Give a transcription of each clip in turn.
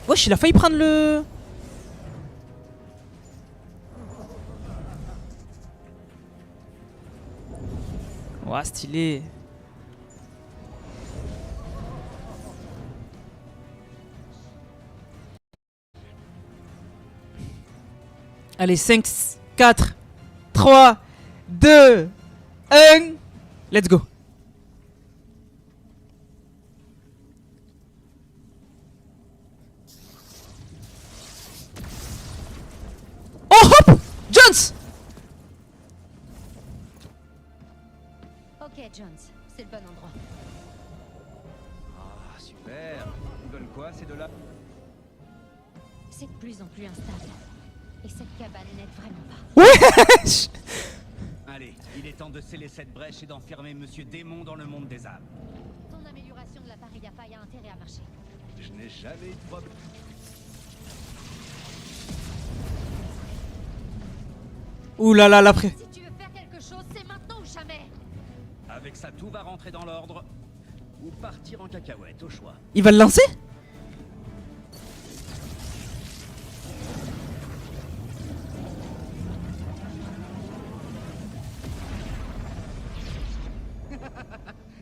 Wesh, il a failli prendre le... Ouah, stylé. Allez, 5, 4, 3, 2, 1. Let's go. Oh hop, Jones. Ok, Jones, c'est le bon endroit. Ah, super. Ils veulent quoi, ces deux-là? C'est de plus en plus instable. Et cette cabane n'aide vraiment pas. Wesh. Allez, il est temps de sceller cette brèche et d'enfermer Monsieur Démon dans le monde des âmes. Ton amélioration de l'appareil à paille a intérêt à marcher. Je n'ai jamais eu de problème. Ouh là là, l'après. Si tu veux faire quelque chose, c'est maintenant ou jamais. Avec ça, tout va rentrer dans l'ordre. Ou partir en cacahuète, au choix. Il va le lancer?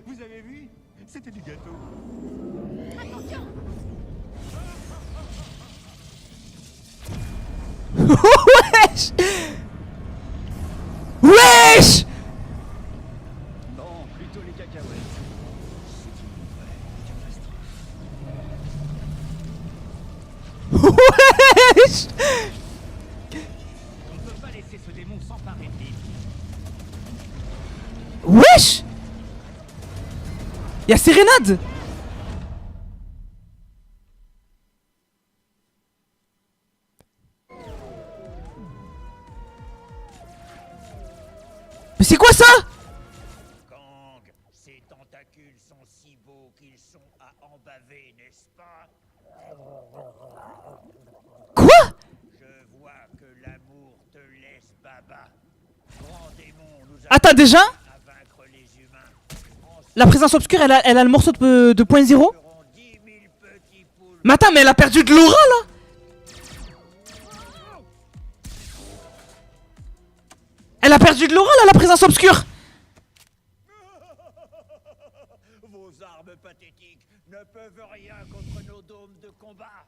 Vous avez vu? C'était du gâteau. Attention. Wesh. Wesh. Non, plutôt les cacahuètes. C'est une vraie catastrophe. Wesh. On ne peut pas laisser ce démon s'emparer de l'île. Wesh. Y'a Sérénade. Mais c'est quoi ça? Kang, ces tentacules sont si beaux qu'ils sont à embaver, n'est-ce pas? Quoi? Je vois que l'amour te laisse baba. Grand démon nous a Attends, déjà à vaincre les humains. la présence obscure, elle a le morceau de point zéro. Nous ferons 10 000 petits poules. Mais attends, mais elle a perdu de l'aura là. Elle a perdu de l'aura là, la présence obscure. Vos armes pathétiques ne peuvent rien contre nos dômes de combat.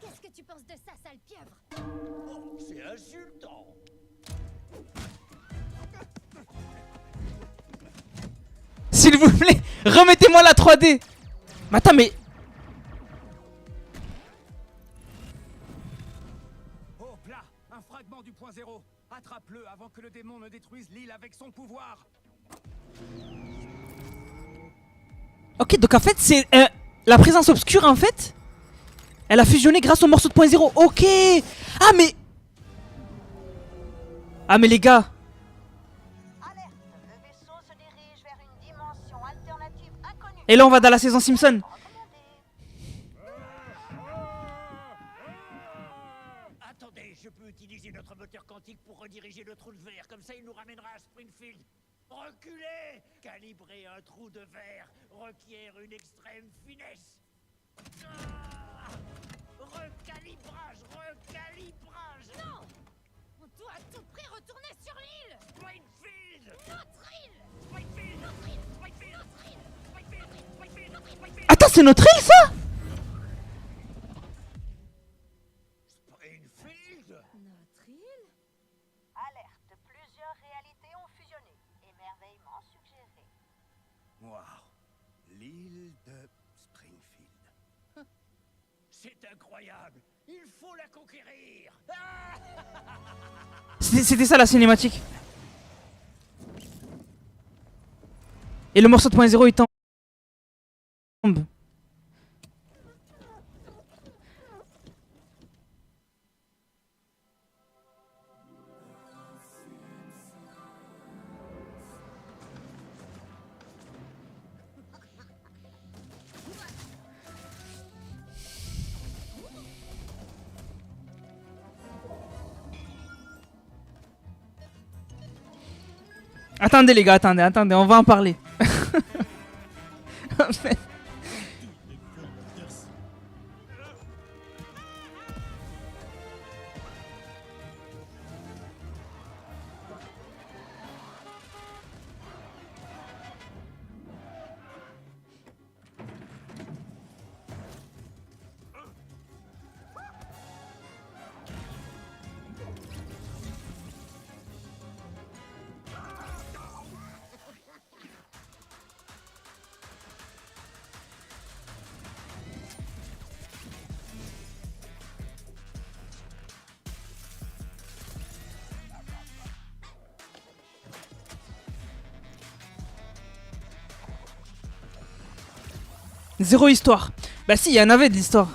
Qu'est-ce que tu penses de ça, sale pieuvre? Oh, c'est insultant. S'il vous plaît, remettez-moi la 3D. Mais attends, mais... Oh, là, un fragment du point zéro. Attrape-le avant que le démon ne détruise l'île avec son pouvoir. Ok, donc en fait, c'est... la présence obscure, en fait, elle a fusionné grâce au morceau de point zéro. Ok. Ah, mais... Ah, mais les gars... Alerte, le vaisseau se dirige vers une dimension alternative inconnue. Et là, on va dans la saison Simpson. Attendez, je peux utiliser notre moteur quantique pour rediriger le trou de verre. Comme ça, il nous ramènera à Springfield. Reculez! Calibrer un trou de verre requiert une extrême finesse. Ah, recalibrage, recalibrage! Non! On doit à tout prix retourner sur l'île! Springfield! Notre île! Springfield! Notre île! Springfield! Notre île! Springfield! Springfield! Springfield! Attends, c'est notre île, ça? Springfield! Notre île? Alerte, plusieurs réalités ont fusionné. Émerveillement suggéré. Waouh, l'île de Springfield. C'est incroyable! Il faut la conquérir! Ah, C'était ça, la cinématique. Et le morceau de point zéro, il tombe. Attendez les gars, attendez, on va en parler. En fait, Zéro histoire. Bah si, il y en avait de l'histoire.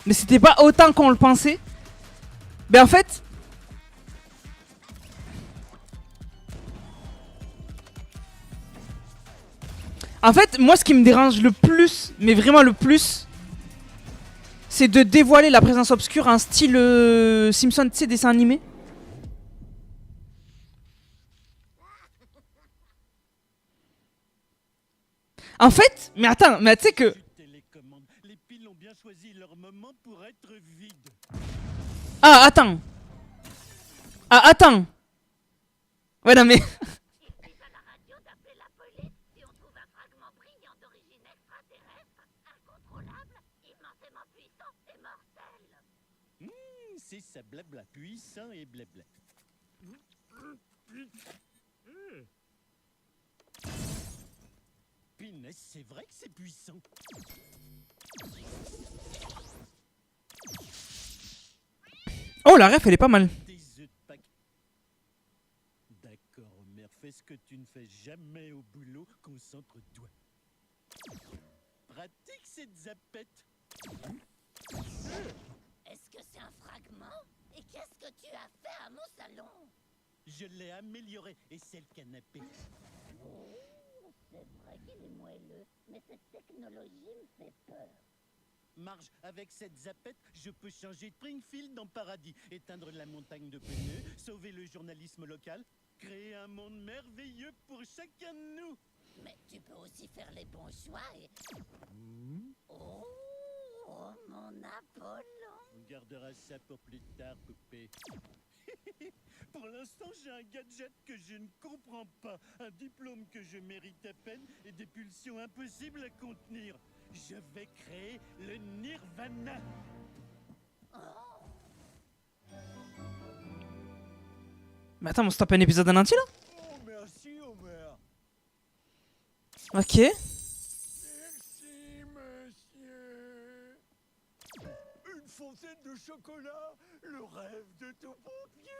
Mais c'était pas autant qu'on le pensait. Mais en fait... En fait, moi ce qui me dérange le plus, mais vraiment le plus, c'est de dévoiler la présence obscure en style Simpson, tu sais, dessin animé. En fait, mais attends, mais tu sais que... Télécommande. Les piles ont bien choisi leur moment pour être vides. Ah, attends. Ah, attends. Ouais, non mais... C'est ça, blabla, puissant et blabla. Pinesse, c'est vrai que c'est puissant. Oh, la ref, elle est pas mal. Des œufs de Pâques. D'accord, Homer, fais ce que tu ne fais jamais au boulot, concentre-toi. Pratique cette zapette. Est-ce que c'est un fragment? Et qu'est-ce que tu as fait à mon salon? Je l'ai amélioré, et c'est le canapé. C'est vrai qu'il est moelleux, mais cette technologie me fait peur. Marge, avec cette zapette, je peux changer Springfield en paradis, éteindre la montagne de pneus, sauver le journalisme local, créer un monde merveilleux pour chacun de nous. Mais tu peux aussi faire les bons choix et... Oh, mon Apollon! On gardera ça pour plus tard, poupée. Pour l'instant, j'ai un gadget que je ne comprends pas, un diplôme que je mérite à peine et des pulsions impossibles à contenir. Je vais créer le Nirvana. Mais attends, on se tape un épisode en entier là? Oh, merci, Homer. Ok. Merci, monsieur. Une fontaine de chocolat, le rêve de tout pompier.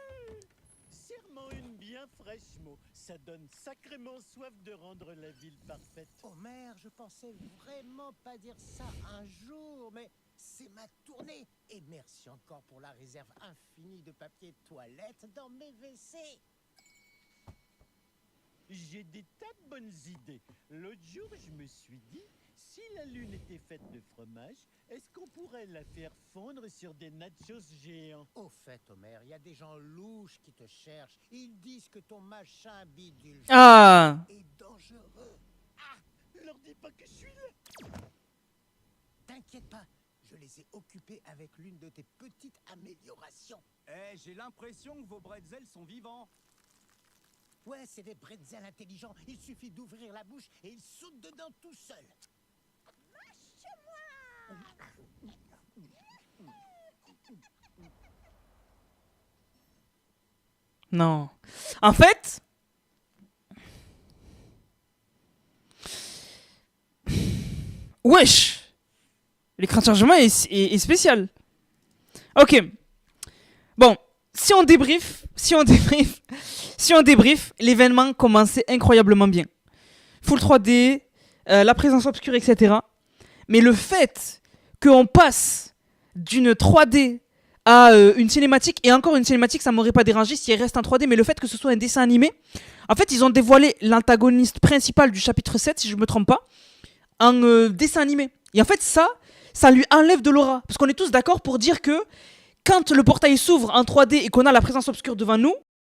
Serre-moi une bien fraîche, Mo. Ça donne sacrément soif de rendre la ville parfaite. Homer, je pensais vraiment pas dire ça un jour, mais c'est ma tournée. Et merci encore pour la réserve infinie de papier de toilette dans mes WC. J'ai des tas de bonnes idées. L'autre jour, je me suis dit, si la lune était faite de fromage, est-ce qu'on pourrait la faire fondre sur des nachos géants? Au fait, Homer, il y a des gens louches qui te cherchent. Ils disent que ton machin bidule Ah. est dangereux. Leur dis pas que je suis là. T'inquiète pas, je les ai occupés avec l'une de tes petites améliorations. Eh, j'ai l'impression que vos bretzels sont vivants. Ouais, c'est des bretzels intelligents. Il suffit d'ouvrir la bouche et ils sautent dedans tout seuls. Non. En fait... Wesh. L'écran de chargement est spécial. Ok. Bon, si on débrief, l'événement commençait incroyablement bien. Full 3D, la présence obscure, etc. Mais le fait qu'on passe d'une 3D à une cinématique, et encore une cinématique, ça m'aurait pas dérangé si elle reste en 3D, mais le fait que ce soit un dessin animé, en fait, ils ont dévoilé l'antagoniste principal du chapitre 7, si je me trompe pas, en dessin animé. Et en fait, ça lui enlève de l'aura. Parce qu'on est tous d'accord pour dire que quand le portail s'ouvre en 3D et qu'on a la présence obscure devant nous,